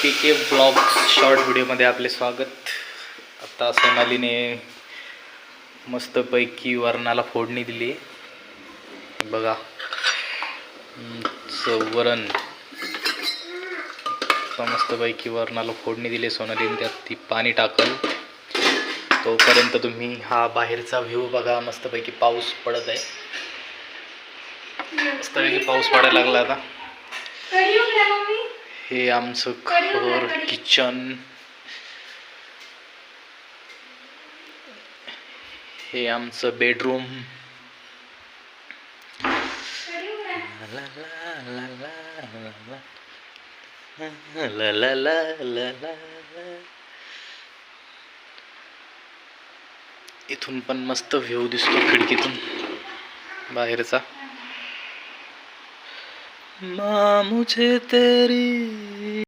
PK blogs short व्हिडिओमध्ये आपले स्वागत. आता सोनालीने मस्तपैकी वरणाला फोडणी दिली. बघा, वरण मस्तपैकी वरणाला फोडणी दिली सोनालीने. त्यात ती पाणी टाकल. तोपर्यंत तुम्ही हा बाहेरचा व्ह्यू बघा. मस्तपैकी पाऊस पडत आहे. मस्तपैकी पाऊस पडायला लागला आता. हे आमचं घर किचन. हे आमचं बेडरूम. इथून पण मस्त व्ह्यू दिसतो खिडकीतून बाहेरचा. माँ मुझे तेरी